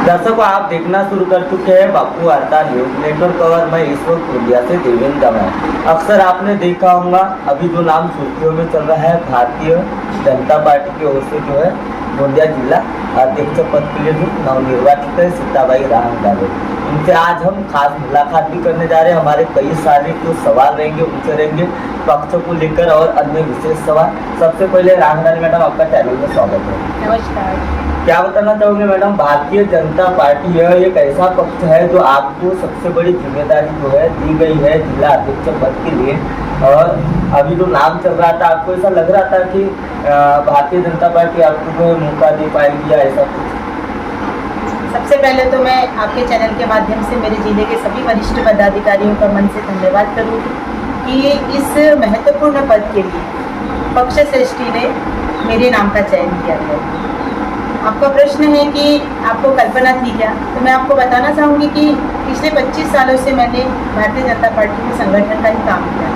दर्शकों, आप देखना शुरू कर चुके हैं बापू वार्ता न्यूज नेटवर्क और मैं इस वक्त गोंदिया से देवेंद्र दमा। अक्सर आपने देखा होगा अभी जो नाम सुर्खियों में चल रहा है भारतीय जनता पार्टी की ओर से जो है गोंदिया जिला अध्यक्ष पद के लिए जो नवनिर्वाचित है सीताबाई राहंगडाले, उनसे आज हम खास मुलाकात भी करने जा रहे हैं। हमारे कई सारे जो सवाल रहेंगे उनसे रहेंगे पक्ष को लेकर और अन्य विशेष सवाल। सबसे पहले राहंगडाले मैडम, आपका चैनल में स्वागत है। नमस्कार। क्या बताना चाहोगे मैडम, भारतीय जनता पार्टी यह एक ऐसा पक्ष है जो आपको सबसे बड़ी जिम्मेदारी जो है दी गई है जिला अध्यक्ष पद के लिए, और अभी जो नाम चल रहा था आपको ऐसा लग रहा था कि भारतीय जनता पार्टी आपको जो है मौका दे पाएगी या ऐसा कुछ? सबसे पहले तो मैं आपके चैनल के माध्यम से मेरे जिले के सभी वरिष्ठ पदाधिकारियों का मन से धन्यवाद करूँगी कि इस महत्वपूर्ण पद के लिए पक्ष श्रेष्ठी ने मेरे नाम का चयन किया गया। आपका प्रश्न है कि आपको कल्पना थी क्या, तो मैं आपको बताना चाहूँगी कि पिछले 25 सालों से मैंने भारतीय जनता पार्टी में संगठन का ही काम किया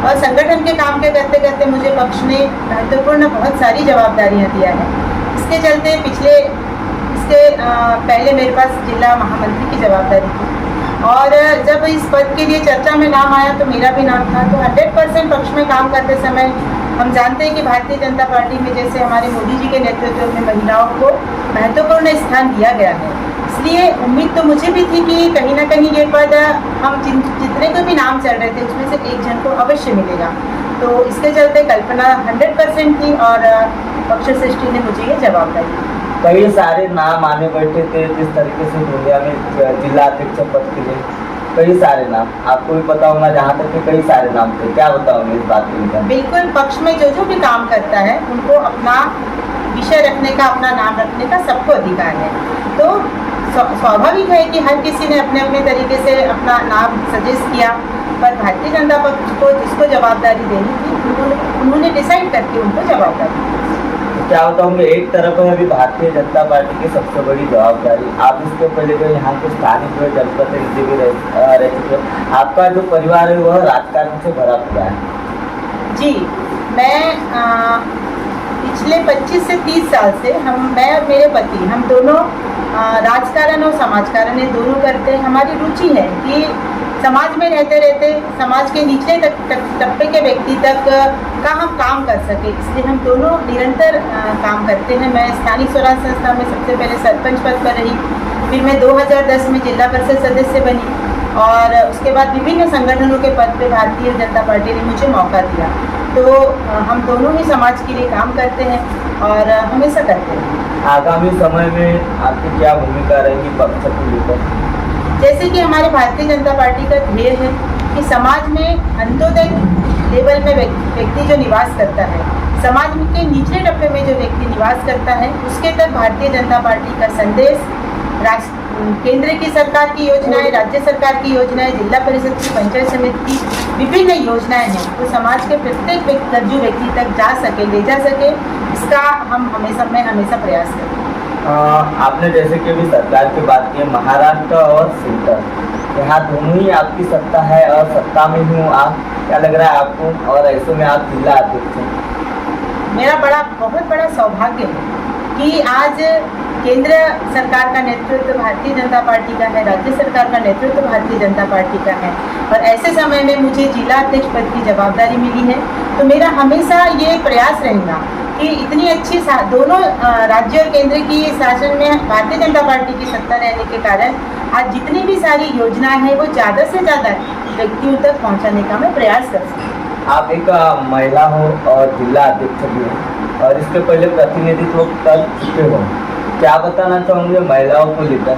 और संगठन के काम के करते करते मुझे पक्ष ने महत्वपूर्ण बहुत सारी जवाबदारियाँ दिया है। इसके चलते पहले मेरे पास जिला महामंत्री की जवाबदारी थी और जब इस पद के लिए चर्चा में नाम आया तो मेरा भी नाम था। तो 100% पक्ष में काम करते समय हम जानते हैं कि भारतीय जनता पार्टी में जैसे हमारे मोदी जी के नेतृत्व में महिलाओं को महत्वपूर्ण स्थान दिया गया है, इसलिए उम्मीद तो मुझे भी थी कि कहीं ना कहीं ये पद हम जितने को भी नाम चल रहे थे उसमें से एक जन को अवश्य मिलेगा। तो इसके चलते कल्पना 100% थी और पक्ष श्रेष्ठी ने मुझे ये जवाबदारी दी। कई सारे नाम आने बैठे थे जिस तरीके से गोंदिया में जिला अध्यक्ष पद के लिए, कई सारे नाम आपको भी पता होगा, जहाँ तक कि कई सारे नाम थे। क्या बताओगे इस बात के लिए? बिल्कुल, पक्ष में जो भी काम करता है उनको अपना विषय रखने का, अपना नाम रखने का सबको अधिकार है। तो स्वाभाविक है कि हर किसी ने अपने अपने तरीके से अपना नाम सजेस्ट किया, पर भारतीय जनता पक्ष को जिसको जवाबदारी देनी थी उन्होंने डिसाइड करके उनको जवाबदारी दी। क्या बताऊंगे, एक तरफ है अभी भारतीय जनता पार्टी की सबसे बड़ी जवाबदारी, आप इसके पहले जो यहाँ के स्थानिक जो जनप्रतिनिधि भी रह चुके, आपका जो परिवार है वह राजकारण से भरा पूरा है। जी, मैं पिछले 25 से 30 साल से मैं और मेरे पति हम दोनों राजकारण और समाजकारण ये दोनों करते हैं। हमारी रुचि है कि समाज में रहते रहते समाज के निचले तबके के व्यक्ति तक का हम काम कर सके, इसलिए हम दोनों निरंतर काम करते हैं। मैं स्थानीय स्वराज संस्था में सबसे पहले सरपंच पद पर रही, फिर मैं 2010 में जिला परिषद सदस्य बनी और उसके बाद विभिन्न संगठनों के पद पे भारतीय जनता पार्टी ने मुझे मौका दिया। तो हम दोनों ही समाज के लिए काम करते हैं और हमेशा करते हैं। आगामी समय में आपकी क्या भूमिका रहेगी पक्ष को लेकर? जैसे कि हमारे भारतीय जनता पार्टी का ध्येय है कि समाज में अंत्योदय लेवल में व्यक्ति जो निवास करता है, समाज के निचले टप्पे में जो व्यक्ति निवास करता है, उसके तक भारतीय जनता पार्टी का संदेश, केंद्र की सरकार की योजनाएं, राज्य सरकार की योजनाएं, जिला परिषद की, पंचायत समिति की विभिन्न योजनाएं हैं, वो समाज के प्रत्येक दर्जू व्यक्ति तक जा सके, ले जा सके, इसका मैं हमेशा प्रयास करती हूँ। आपने जैसे कि अभी सरकार की बात की, महाराष्ट्र और सेंटर, यहाँ दोनों ही आपकी सत्ता है और सत्ता में हूँ आप, क्या लग रहा है आपको? और ऐसे में आप जिला अध्यक्ष हैं। मेरा बहुत बड़ा सौभाग्य है कि आज केंद्र सरकार का नेतृत्व भारतीय जनता पार्टी का है, राज्य सरकार का नेतृत्व भारतीय जनता पार्टी का है और ऐसे समय में मुझे जिला अध्यक्ष पद की जवाबदारी मिली है। तो मेरा हमेशा ये प्रयास रहेगा कि इतनी अच्छी दोनों राज्य और केंद्र की शासन में भारतीय जनता पार्टी की सत्ता रहने के कारण आज जितनी भी सारी योजनाएं हैं वो ज़्यादा से ज़्यादा व्यक्तियों तक पहुंचाने का मैं प्रयास कर सकती हूँ। आप एक महिला हो और जिला अध्यक्ष भी हो और इसके पहले प्रतिनिधित्व कर चुके हो, क्या बताना चाहूँगे महिलाओं को लेकर?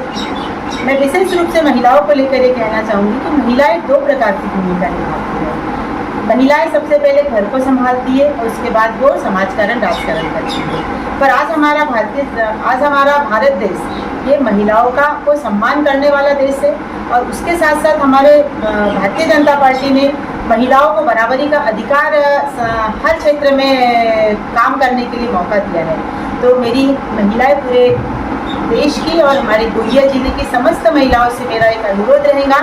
मैं विशेष रूप से महिलाओं को लेकर ये कहना चाहूँगी कि महिलाएं 2 प्रकार की भूमिका निभाती हैं। महिलाएं सबसे पहले घर को संभालती है और उसके बाद वो समाजकारण, राजकारण करती है। पर आज हमारा भारत देश ये महिलाओं को सम्मान करने वाला देश है और उसके साथ साथ हमारे भारतीय जनता पार्टी ने महिलाओं को बराबरी का अधिकार हर क्षेत्र में काम करने के लिए मौका दिया है। तो मेरी महिलाएं पूरे देश की और हमारे गोंदिया जिले की समस्त महिलाओं से मेरा एक अनुरोध रहेगा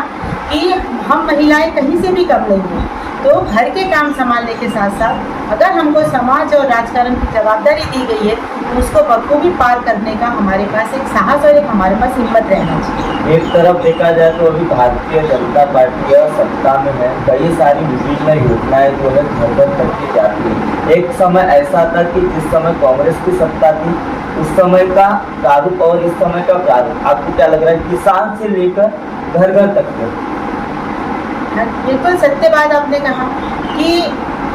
कि हम महिलाएं कहीं से भी कम नहीं हैं। तो घर के काम संभालने के साथ साथ अगर हमको समाज और राजकारण की जवाबदारी दी गई है तो उसको बखूबी पार करने का हमारे पास एक साहस और एक हमारे पास हिम्मत रहना चाहिए। एक तरफ देखा जाए तो अभी भारतीय जनता पार्टी सत्ता में है, कई सारी विभिन्न योजनाएं जो है घर घर तक की जाती है। एक समय ऐसा था कि जिस समय कांग्रेस की सत्ता थी उस समय का प्रारूप और इस समय का प्रारूप आपको क्या लग रहा है, किसान से लेकर घर घर तक के? बिल्कुल सत्य बात आपने कहा कि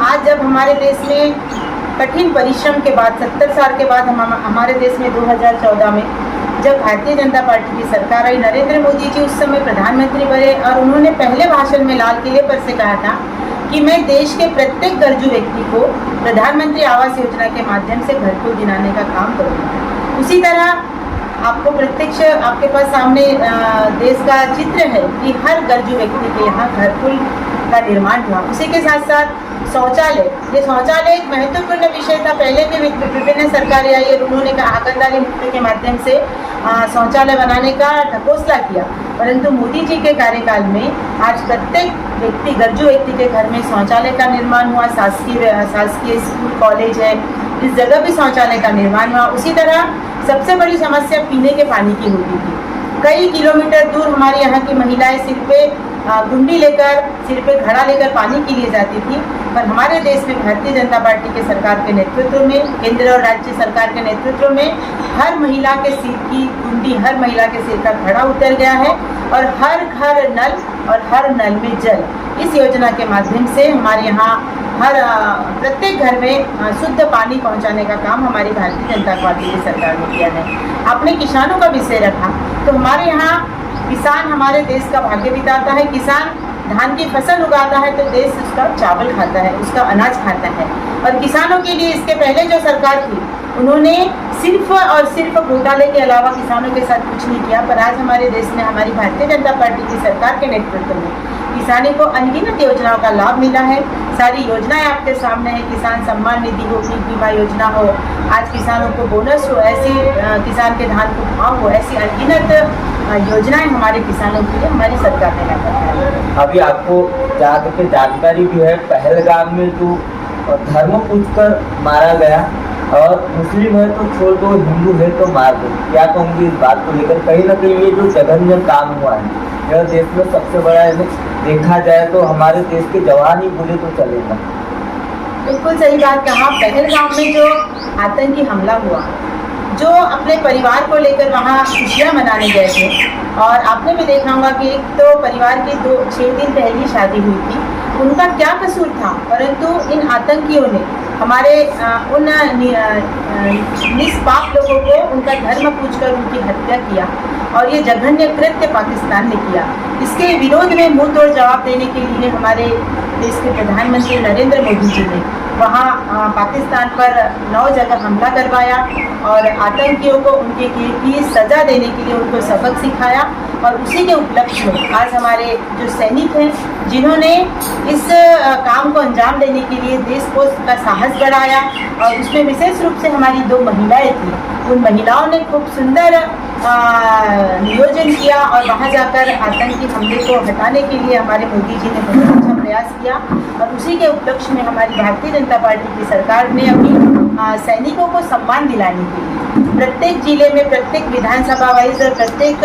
आज जब हमारे देश में कठिन परिश्रम के बाद 70 साल के बाद हमारे देश में 2014 में जब भारतीय जनता पार्टी की सरकार आई, नरेंद्र मोदी जी उस समय प्रधानमंत्री बने और उन्होंने पहले भाषण में लाल किले पर से कहा था कि मैं देश के प्रत्येक गरजू व्यक्ति को प्रधानमंत्री आवास योजना के माध्यम से घर को दिलाने का काम करूँगा। उसी तरह आपको प्रत्यक्ष आपके पास सामने देश का चित्र है कि हर गरजू व्यक्ति के यहाँ घरकुल का निर्माण हुआ। उसी के साथ साथ शौचालय, ये शौचालय एक महत्वपूर्ण विषय था। पहले भी विभिन्न सरकारें आई और उन्होंने आंगनबाड़ी मुफ्त के माध्यम से शौचालय बनाने का ढकोसला किया, परंतु मोदी जी के कार्यकाल में आज प्रत्येक व्यक्ति गरजू व्यक्ति के घर में शौचालय का निर्माण हुआ। शासकीय स्कूल कॉलेज है, इस जगह भी शौचालय का निर्माण हुआ। उसी तरह सबसे बड़ी समस्या पीने के पानी की होती थी। कई किलोमीटर दूर हमारे यहाँ की महिलाएं सिर पे गुंडी लेकर, सिर पे घड़ा लेकर पानी के लिए जाती थी, पर हमारे देश में भारतीय जनता पार्टी के सरकार के नेतृत्व में, केंद्र और राज्य सरकार के नेतृत्व में हर महिला के सिर की गुंडी, हर महिला के सिर का घड़ा उतर गया है और हर घर नल और हर नल में जल, इस योजना के माध्यम से हमारे यहाँ हर प्रत्येक घर में शुद्ध पानी पहुंचाने का काम हमारी भारतीय जनता पार्टी की सरकार ने किया है। आपने किसानों का विषय रखा, तो हमारे यहाँ किसान हमारे देश का भाग्य बिताता है। किसान धान की फसल उगाता है तो देश उसका चावल खाता है, उसका अनाज खाता है। और किसानों के लिए इसके पहले जो सरकार थी उन्होंने सिर्फ और सिर्फ घोटाले के अलावा किसानों के साथ कुछ नहीं किया, पर आज हमारे देश में हमारी भारतीय जनता पार्टी की सरकार के नेतृत्व में किसानी को अनगिनत योजनाओं का लाभ मिला है। सारी योजनाएं आपके सामने है, किसान सम्मान निधि हो, पीक बीमा योजना हो, आज किसानों को बोनस हो, ऐसी किसान के धान को भाव हो, ऐसी अनगिनत योजनाएं हमारे किसानों के लिए हमारी सरकार ने लगाई है। अभी आपको जहाँ तक जानकारी भी है, पहलगाम में जो धर्म पूछकर मारा गया और मुस्लिम है तो छोड़ दो, हिंदू है तो मार दो, क्या कहूँगी इस बात को लेकर? कहीं ना कहीं ये जो जघन्य काम हुआ है यह देश में सबसे बड़ा है। देखा जाए तो हमारे देश के जवान ही बोले तो चलेगा। बिल्कुल सही बात कहा। पहलगाम में जो आतंकी हमला हुआ, जो अपने परिवार को लेकर वहाँ खुशियाँ मनाने गए थे, और आपने भी देखा होगा कि एक तो परिवार की 6 दिन पहली शादी हुई थी, उनका क्या कसूर था, परंतु इन आतंकियों ने हमारे उन निष्पाप लोगों को उनका धर्म पूछकर उनकी हत्या किया और ये जघन्य कृत्य पाकिस्तान ने किया। इसके विरोध में मुंह तोड़ जवाब देने के लिए हमारे देश के प्रधानमंत्री नरेंद्र मोदी जी ने वहाँ पाकिस्तान पर 9 जगह हमला करवाया और आतंकियों को उनके की सज़ा देने के लिए उनको सबक सिखाया। और उसी के उपलक्ष्य में आज हमारे जो सैनिक हैं, जिन्होंने इस काम को अंजाम देने के लिए देश को का साहस बढ़ाया, और उसमें विशेष रूप से हमारी 2 महिलाएं थी, उन महिलाओं ने खूब सुंदर नियोजन किया और वहां जाकर आतंकी हमले को हटाने के लिए हमारे मोदी जी ने बहुत अच्छा प्रयास किया। और उसी के उपलक्ष्य में हमारी भारतीय जनता पार्टी की सरकार ने अपनी सैनिकों को सम्मान दिलाने के लिए प्रत्येक जिले में, प्रत्येक विधानसभा वाइज और प्रत्येक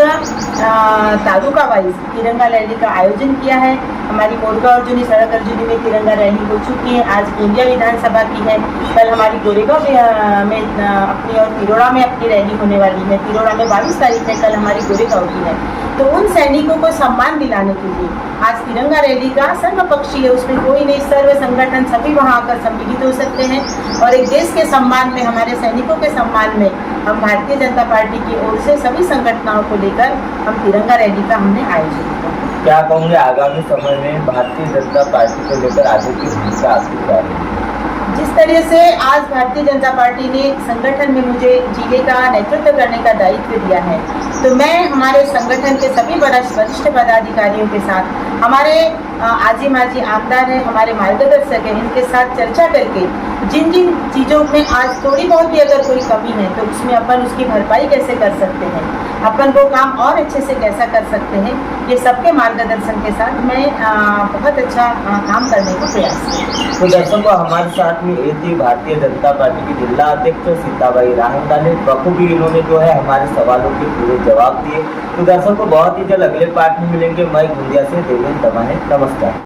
तालुका वाइज तिरंगा रैली का आयोजन किया है। हमारी मोरगा अर्जुनी, सड़क अर्जुनी में तिरंगा रैली हो चुकी है, आज गोंदिया विधानसभा की है, कल हमारी गोरेगांव में अपनी और तिरोड़ा में अपनी रैली होने वाली है। तिरोड़ा में 22 तारीख है, कल हमारी गोरेगांव की है। तो उन सैनिकों को सम्मान दिलाने के लिए आज तिरंगा रैली का सर्वपक्षीय है, उसमें कोई नहीं, सर्व संगठन सभी वहाँ आकर सम्मिलित हो सकते हैं। और एक देश के सम्मान में, हमारे सैनिकों के सम्मान में हम भारतीय जनता पार्टी की ओर से सभी संगठनों को लेकर हम तिरंगा रैली का हमने आयोजन किया। क्या कहूँगे आगामी समय में भारतीय जनता पार्टी को लेकर आगे की भूमिका आपकी क्या है? जिस तरह से आज भारतीय जनता पार्टी ने संगठन में मुझे जिले का नेतृत्व करने का दायित्व दिया है, तो मैं हमारे संगठन के सभी वरिष्ठ पदाधिकारियों के साथ, हमारे आजी माजी आमदार हैं, हमारे मार्गदर्शक हैं, इनके साथ चर्चा करके जिन जिन चीज़ों में आज थोड़ी बहुत भी अगर कोई कमी है तो उसमें अपन उसकी भरपाई कैसे कर सकते हैं, अपन वो काम और अच्छे से कैसा कर सकते हैं, ये सबके मार्गदर्शन के साथ मैं बहुत अच्छा काम करने को प्रयास किया। तो दर्शकों, हमारे साथ में ये थी भारतीय जनता पार्टी की जिला अध्यक्ष सीताबाई राहंगडाले। बखूबी इन्होंने जो है हमारे सवालों के पूरे जवाब दिए। तो दर्शकों, बहुत ही जल्द अगले पार्ट में मिलेंगे। मैं गोंदिया से देवेंद्र दमाने। नमस्कार।